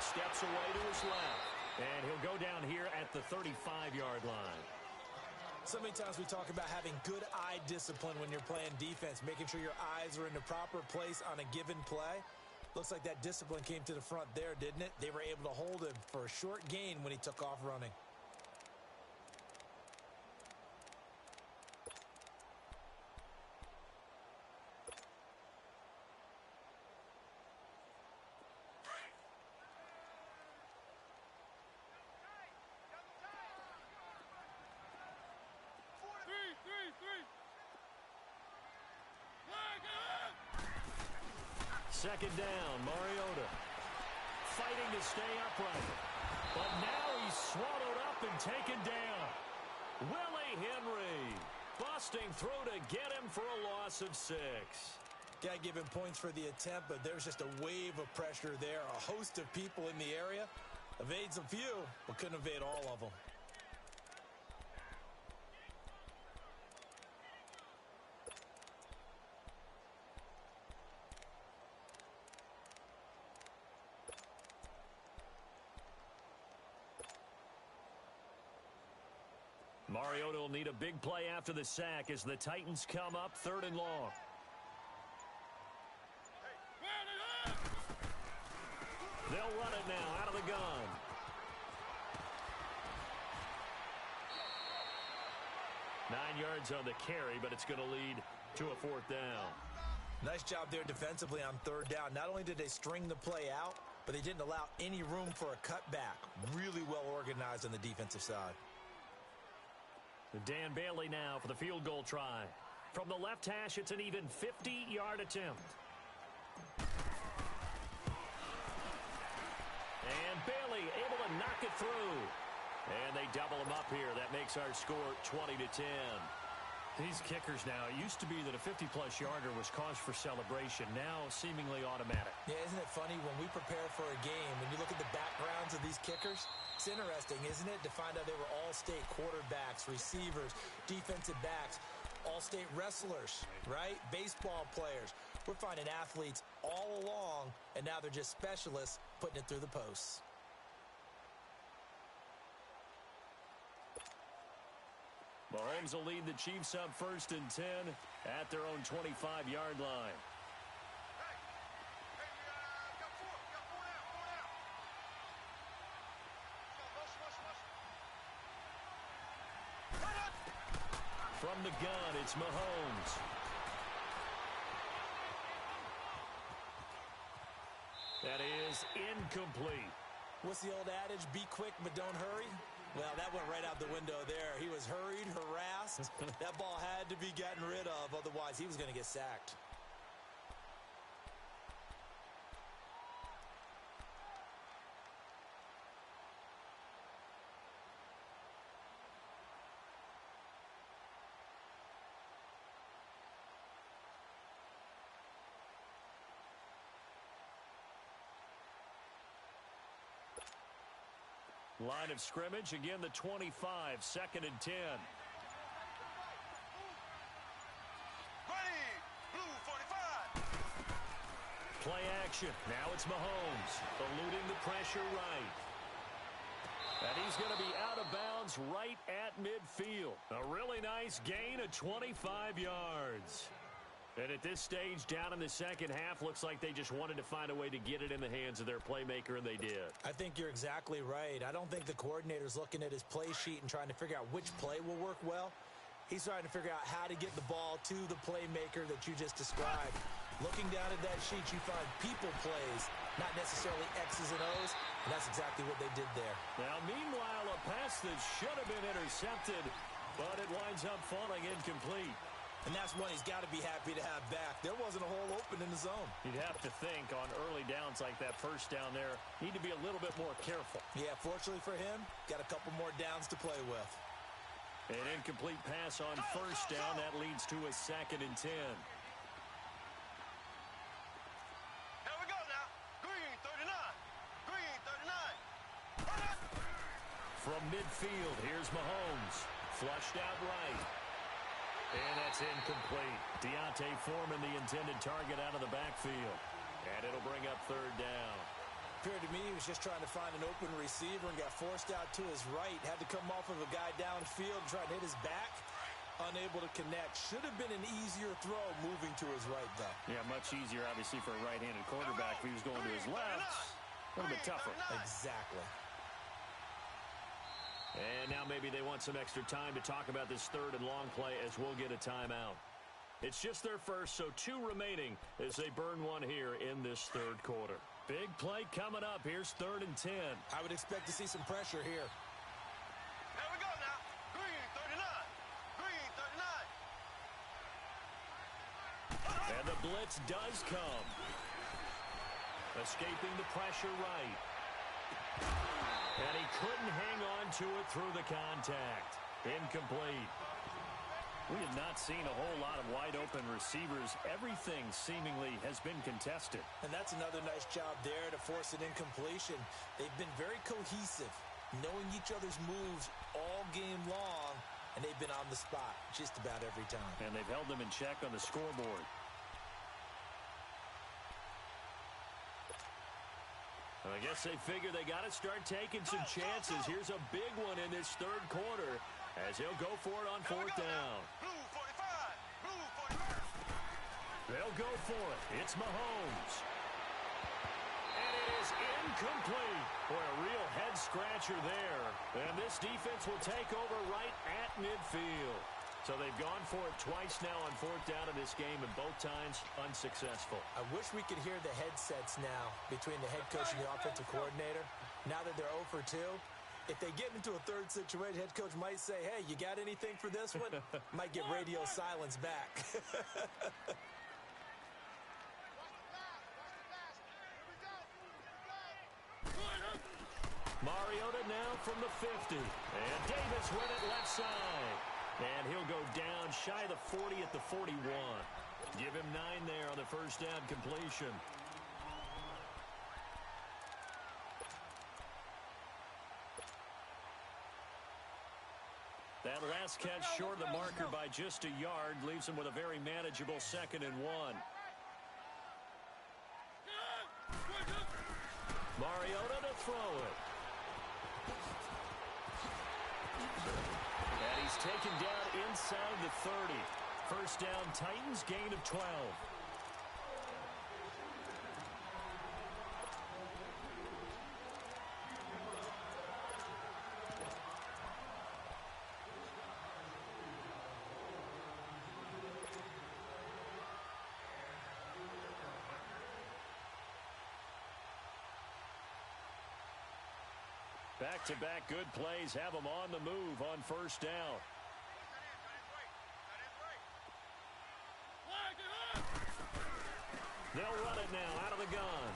Steps away to his left. And he'll go down here at the 35-yard line. So many times we talk about having good eye discipline when you're playing defense, making sure your eyes are in the proper place on a given play. Looks like that discipline came to the front there, didn't it? They were able to hold him for a short gain when he took off running. Second down, Mariota fighting to stay upright. But now he's swallowed up and taken down. Willie Henry busting through to get him for a loss of 6. Got to give him points for the attempt, but there's just a wave of pressure there. A host of people in the area. Evades a few, but couldn't evade all of them. Mariota will need a big play after the sack as the Titans come up 3rd and long. They'll run it now out of the gun. Nine yards on the carry, but it's going to lead to a 4th down. Nice job there defensively on 3rd down. Not only did they string the play out, but they didn't allow any room for a cutback. Really well organized on the defensive side. Dan Bailey now for the field goal try. From the left hash, it's an even 50-yard attempt. And Bailey able to knock it through. And they double him up here. That makes our score 20-10. These kickers now, it used to be that a 50-plus yarder was cause for celebration. Now seemingly automatic. Yeah, isn't it funny when we prepare for a game, when you look at the backgrounds of these kickers, it's interesting, isn't it, to find out they were all-state quarterbacks, receivers, defensive backs, all-state wrestlers, right? Baseball players. We're finding athletes all along, and now they're just specialists putting it through the posts. Mahomes will lead the Chiefs up 1st and 10 at their own 25-yard line. From the gun, it's Mahomes. That is incomplete. What's the old adage? Be quick, but don't hurry. Well, that went right out the window there. He was hurried, harassed. That ball had to be gotten rid of. Otherwise, he was going to get sacked. Line of scrimmage, again the 25, 2nd and 10. Ready, blue 45. Play action. Now it's Mahomes, eluding the pressure right. And he's going to be out of bounds right at midfield. A really nice gain of 25 yards. And at this stage, down in the second half, looks like they just wanted to find a way to get it in the hands of their playmaker, and they did. I think you're exactly right. I don't think the coordinator's looking at his play sheet and trying to figure out which play will work well. He's trying to figure out how to get the ball to the playmaker that you just described. Looking down at that sheet, you find people plays, not necessarily X's and O's, and that's exactly what they did there. Now, meanwhile, a pass that should have been intercepted, but it winds up falling incomplete. And that's one he's got to be happy to have back. There wasn't a hole open in the zone. You'd have to think on early downs like that first down there, need to be a little bit more careful. Yeah, fortunately for him, got a couple more downs to play with. An incomplete pass on first down. That leads to a 2nd and 10. Here we go now. Green 39. Green 39. From midfield, here's Mahomes. Flushed out right. And that's incomplete. Deontay Foreman, the intended target, out of the backfield. And it'll bring up 3rd down. Appeared to me he was just trying to find an open receiver and got forced out to his right. Had to come off of a guy downfield and try to hit his back. Unable to connect. Should have been an easier throw moving to his right, though. Yeah, much easier, obviously, for a right-handed quarterback. If he was going to his left, a little bit tougher. Exactly. And now maybe they want some extra time to talk about this 3rd and long play as we'll get a timeout. It's just their first, so 2 remaining as they burn one here in this 3rd quarter. Big play coming up. Here's 3rd and 10. I would expect to see some pressure here. Here we go now. Green 39. Green 39. And the blitz does come. Escaping the pressure right. And he couldn't hang on to it through the contact. Incomplete. We have not seen a whole lot of wide-open receivers. Everything seemingly has been contested. And that's another nice job there to force an incompletion. They've been very cohesive, knowing each other's moves all game long, and they've been on the spot just about every time. And they've held them in check on the scoreboard. I guess they figure they got to start taking some chances. Here's a big one in this 3rd quarter as he'll go for it on 4th down. Blue 45. Blue 45. They'll go for it. It's Mahomes. And it is incomplete. Boy, a real head-scratcher there. And this defense will take over right at midfield. So they've gone for it twice now on 4th down in this game, and both times unsuccessful. I wish we could hear the headsets now between the head coach and the offensive coordinator. Now that they're 0 for 2, if they get into a 3rd situation, head coach might say, hey, you got anything for this one? Might get radio silence back. Mariota now from the 50. And Davis with it left side. And he'll go down shy of the 40 at the 41. Give him 9 there on the first down completion. That last catch short of the marker by just a yard leaves him with a very manageable 2nd and 1. Mariota to throw it. And he's taken down inside the 30. First down, Titans, gain of 12. Back-to-back good plays have them on the move on first down. They'll run it now out of the gun.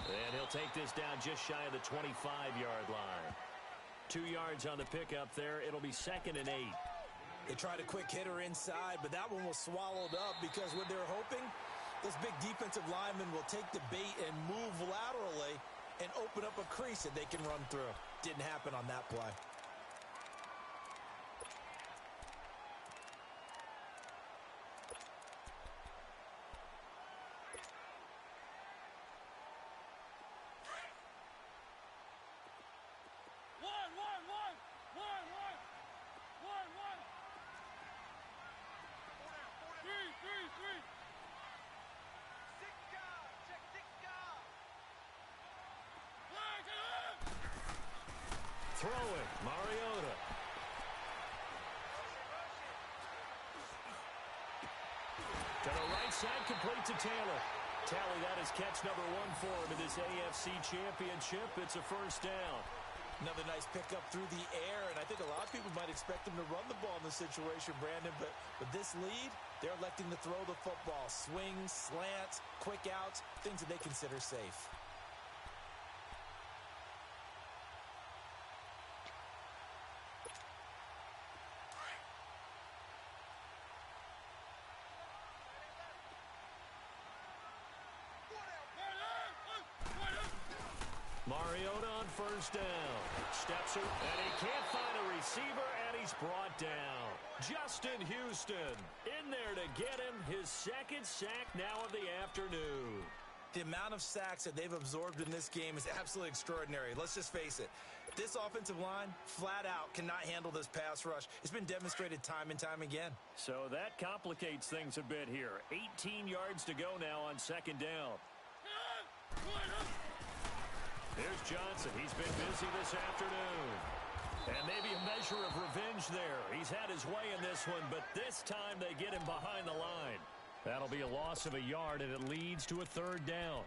And he'll take this down just shy of the 25-yard line. 2 yards on the pickup there. It'll be 2nd and 8. They tried a quick hitter inside, but that one was swallowed up because what they're hoping, this big defensive lineman will take the bait and move laterally and open up a crease that they can run through. Didn't happen on that play. Throwing, Mariota. To the right side, complete to Taylor. Tally, that is catch number 1 for him in this AFC Championship. It's a first down. Another nice pickup through the air, and I think a lot of people might expect him to run the ball in this situation, Brandon, but with this lead, they're electing to throw the football. Swings, slants, quick outs, things that they consider safe. Mariota on first down. Steps her, and he can't find a receiver, and he's brought down. Justin Houston in there to get him his second sack now of the afternoon. The amount of sacks that they've absorbed in this game is absolutely extraordinary. Let's just face it. This offensive line, flat out, cannot handle this pass rush. It's been demonstrated time and time again. So that complicates things a bit here. 18 yards to go now on second down. Here's Johnson. He's been busy this afternoon. And maybe a measure of revenge there. He's had his way in this one, but this time they get him behind the line. That'll be a loss of a yard, and it leads to a third down.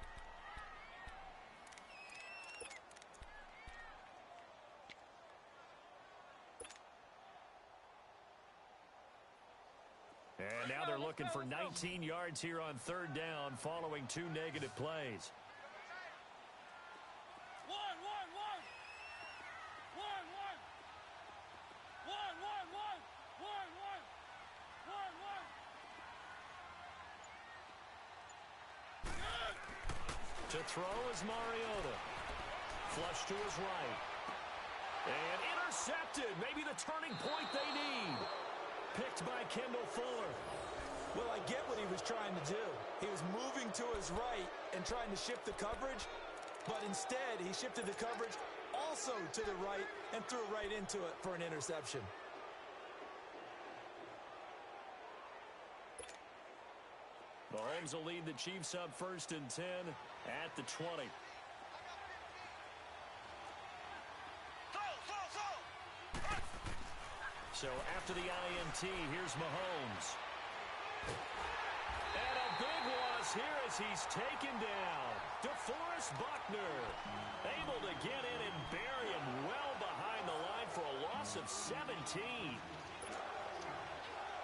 And now they're looking for 19 yards here on third down following 2 negative plays. To throw is Mariota. Flush to his right. And intercepted. Maybe the turning point they need. Picked by Kendall Fuller. Well, I get what he was trying to do. He was moving to his right and trying to shift the coverage, but instead he shifted the coverage also to the right and threw right into it for an interception. Mahomes will lead the Chiefs up 1st and 10 at the 20. So after the INT, here's Mahomes. And a big loss here as he's taken down. DeForest Buckner able to get in and bury him well behind the line for a loss of 17.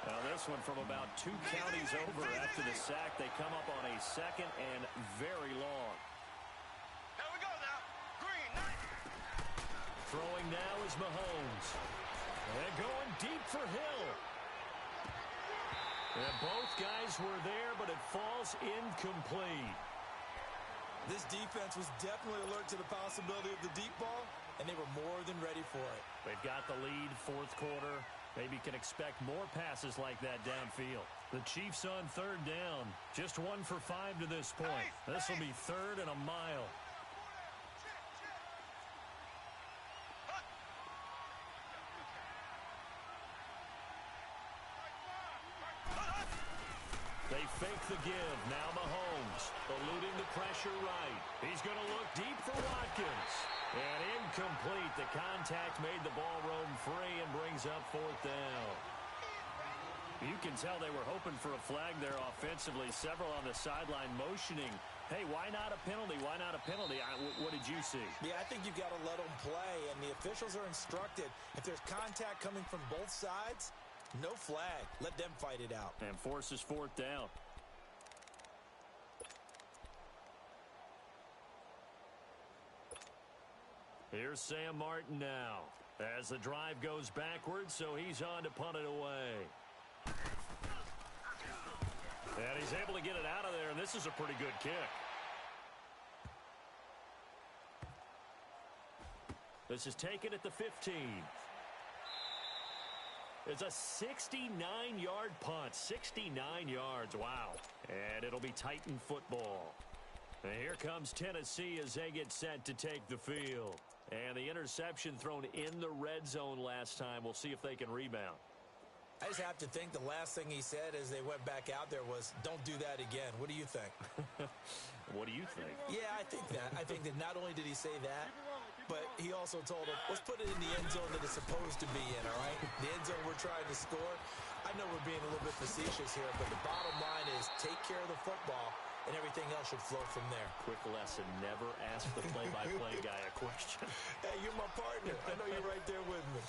Now this one from about 2 counties over after the sack. They come up on a second and very long. Here we go now. Green, nice. Throwing now is Mahomes. And going deep for Hill. And both guys were there, but it falls incomplete. This defense was definitely alert to the possibility of the deep ball, and they were more than ready for it. They've got the lead, 4th quarter. Maybe can expect more passes like that downfield. The Chiefs on 3rd down. Just 1 for 5 to this point. This will be 3rd and a mile. They fake the give. Now Mahomes eluding the pressure right. He's going to look deep for Watkins. And incomplete. The contact made the ball roam free and brings up 4th down. You can tell they were hoping for a flag there offensively. Several on the sideline motioning. Hey, why not a penalty? Why not a penalty? What did you see? Yeah, I think you've got to let them play, and the officials are instructed. If there's contact coming from both sides, no flag. Let them fight it out. And forces 4th down. Here's Sam Martin now as the drive goes backwards, so he's on to punt it away. And he's able to get it out of there, and this is a pretty good kick. This is taken at the 15. It's a 69-yard punt. 69 yards. Wow. And it'll be Titan football. And here comes Tennessee as they get set to take the field. And the interception thrown in the red zone last time. We'll see if they can rebound. I just have to think the last thing he said as they went back out there was, don't do that again. What do you think? What do you think? Yeah, I think that. I think that not only did he say that, but he also told him, let's put it in the end zone that it's supposed to be in, all right? The end zone we're trying to score. I know we're being a little bit facetious here, but the bottom line is take care of the football, and everything else should flow from there. Quick lesson, never ask the play-by-play guy a question. Hey, you're my partner. I know you're right there with me.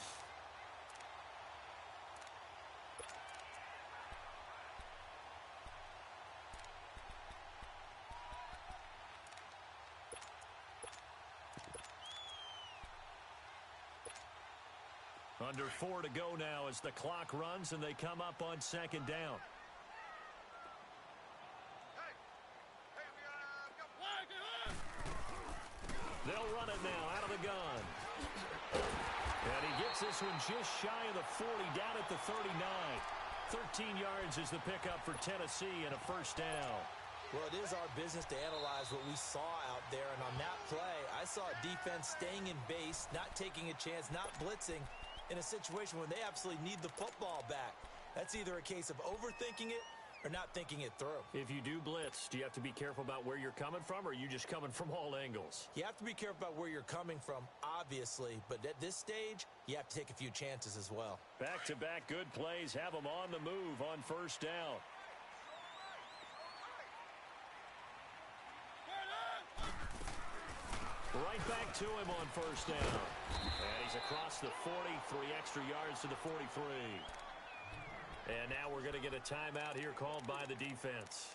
Under 4 to go now as the clock runs and they come up on second down. They'll run it now out of the gun. And he gets this one just shy of the 40, down at the 39. 13 yards is the pickup for Tennessee and a first down. Well, it is our business to analyze what we saw out there. And on that play, I saw a defense staying in base, not taking a chance, not blitzing in a situation where they absolutely need the football back. That's either a case of overthinking it or not thinking it through. If you do blitz, do you have to be careful about where you're coming from, or are you just coming from all angles? You have to be careful about where you're coming from, obviously, but at this stage, you have to take a few chances as well. Back-to-back good plays have them on the move on first down. Right back to him on first down. And he's across the 40, 3 extra yards to the 43. And now we're going to get a timeout here called by the defense.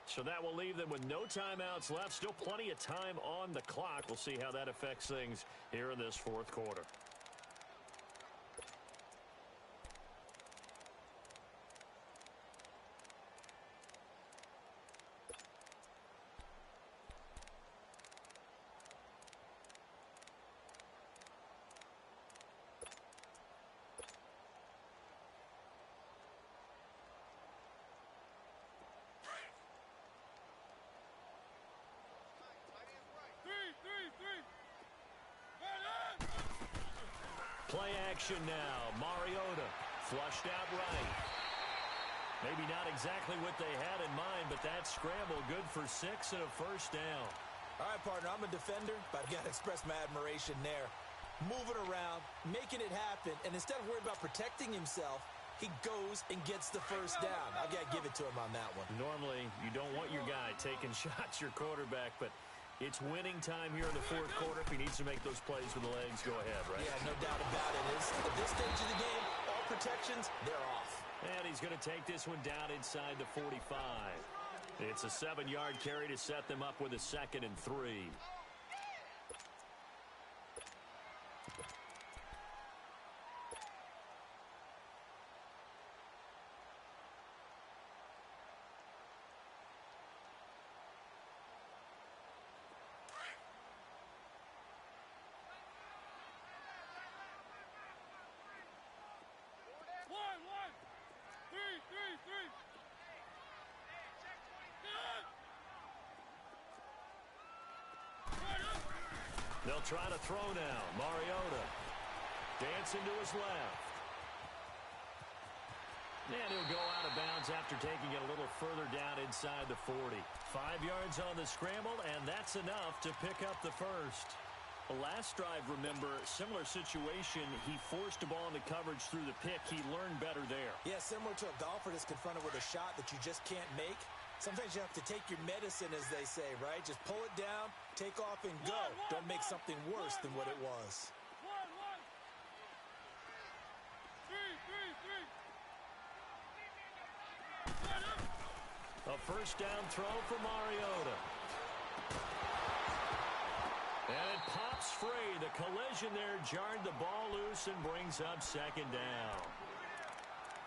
So that will leave them with no timeouts left. Still plenty of time on the clock. We'll see how that affects things here in this fourth quarter. Play action now. Mariota flushed out right. Maybe not exactly what they had in mind, but that scramble good for 6 and a first down. All right, partner, I'm a defender, but I've got to express my admiration there. Moving around, making it happen, and instead of worrying about protecting himself, he goes and gets the first down. I've got to give it to him on that one. Normally, you don't want your guy taking shots, your quarterback, but it's winning time here in the fourth quarter. If he needs to make those plays with the legs, go ahead, right? Yeah, no doubt about it. At this stage of the game, all protections, they're off. And he's going to take this one down inside the 45. It's a 7-yard carry to set them up with a 2nd and 3. They'll try to throw now. Mariota dancing to his left. And he'll go out of bounds after taking it a little further down inside the 40. 5 yards on the scramble, and that's enough to pick up the first. The last drive, remember, similar situation. He forced a ball into coverage through the pick. He learned better there. Yeah, similar to a golfer that's confronted with a shot that you just can't make. Sometimes you have to take your medicine, as they say, right? Just pull it down, take off, and go. Don't make something worse than what it was. A first down throw for Mariota. And it pops free. The collision there jarred the ball loose and brings up 2nd down.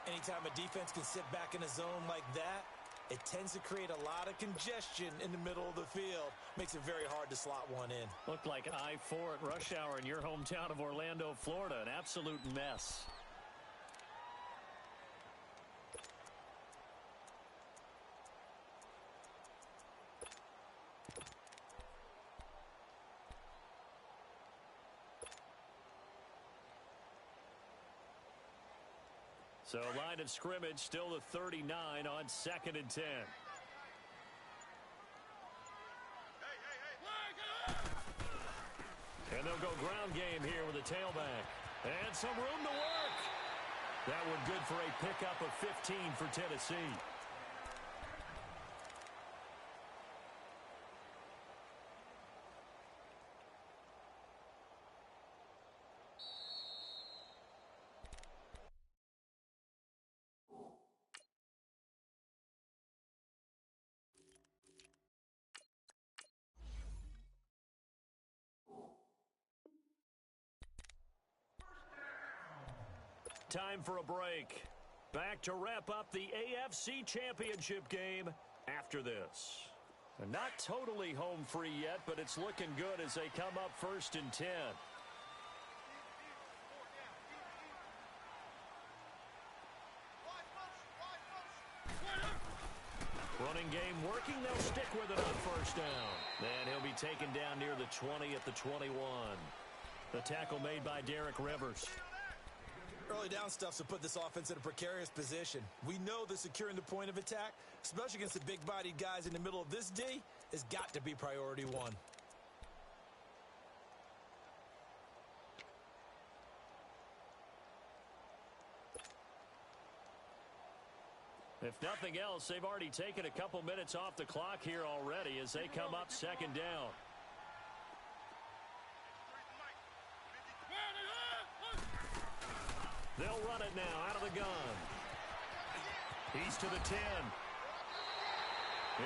Anytime a defense can sit back in a zone like that, It tends to create a lot of congestion in the middle of the field. Makes it very hard to slot one in. Looked like I-4 at rush hour in your hometown of Orlando, Florida. An absolute mess. So line of scrimmage still the 39 on 2nd and 10. And they'll go ground game here with a tailback. And some room to work. That one good for a pickup of 15 for Tennessee. Time for a break. Back to wrap up the AFC Championship game after this. They're not totally home free yet, but it's looking good as they come up 1st and 10. Running game working. They'll stick with it on 1st down. And he'll be taken down near the 20 at the 21. The tackle made by Derek Rivers. Early down stuffs will put this offense in a precarious position. We know that securing the point of attack, especially against the big-bodied guys in the middle of this D, has got to be priority one. If nothing else, they've already taken a couple minutes off the clock here already as they come up 2nd down. They'll run it now out of the gun. He's to the 10.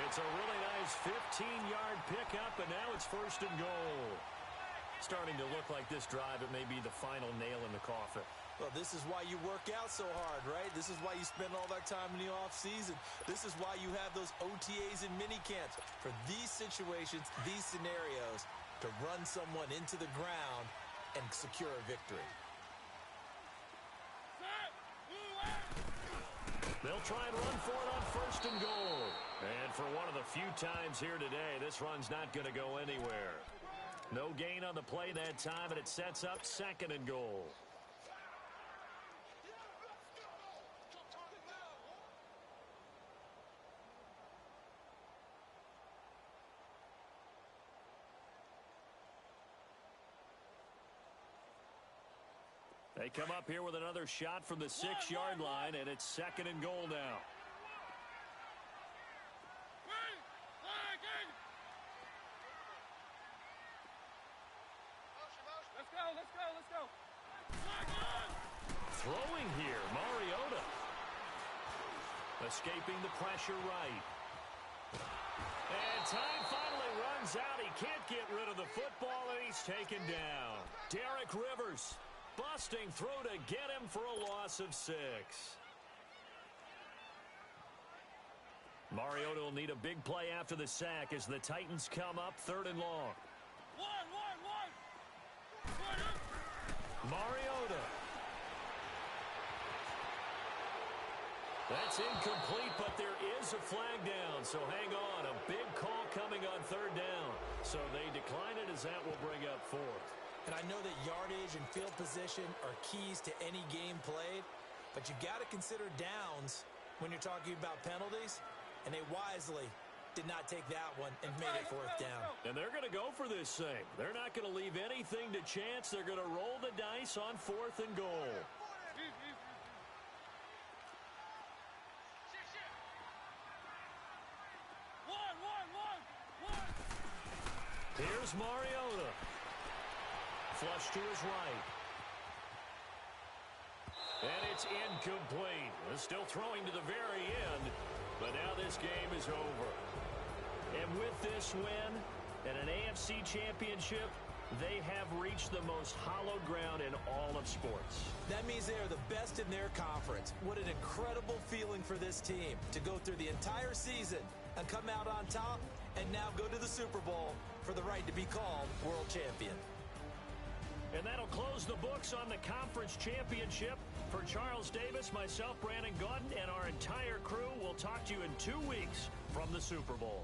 It's a really nice 15-yard pickup, and now it's 1st and goal. Starting to look like this drive, it may be the final nail in the coffin. Well, this is why you work out so hard, right? This is why you spend all that time in the offseason. This is why you have those OTAs and mini camps. For these situations, these scenarios, to run someone into the ground and secure a victory. They'll try and run for it on 1st and goal. And for one of the few times here today, this run's not going to go anywhere. No gain on the play that time, and it sets up 2nd and goal. They come up here with another shot from the 6-yard line, and it's 2nd and goal now. Let's go. Throwing here, Mariota. Escaping the pressure right. And time finally runs out. He can't get rid of the football, and he's taken down. Derek Rivers. Busting through to get him for a loss of 6. Mariota will need a big play after the sack as the Titans come up 3rd and long. Mariota. That's incomplete, but there is a flag down, so hang on. A big call coming on 3rd down. So they decline it as that will bring up 4th. And I know that yardage and field position are keys to any game played, but you've got to consider downs when you're talking about penalties, and they wisely did not take that one and made it 4th down. And they're going to go for this thing. They're not going to leave anything to chance. They're going to roll the dice on 4th and goal. Here's Mariota. Flush to his right. And it's incomplete. They're still throwing to the very end, but now this game is over. And with this win and an AFC championship, They have reached the most hallowed ground in all of sports. That means they are the best in their conference. What an incredible feeling for this team to go through the entire season and come out on top and now go to the Super Bowl for the right to be called world champion. And that'll close the books on the conference championship. For Charles Davis, myself, Brandon Gaudin, and our entire crew, we'll talk to you in 2 weeks from the Super Bowl.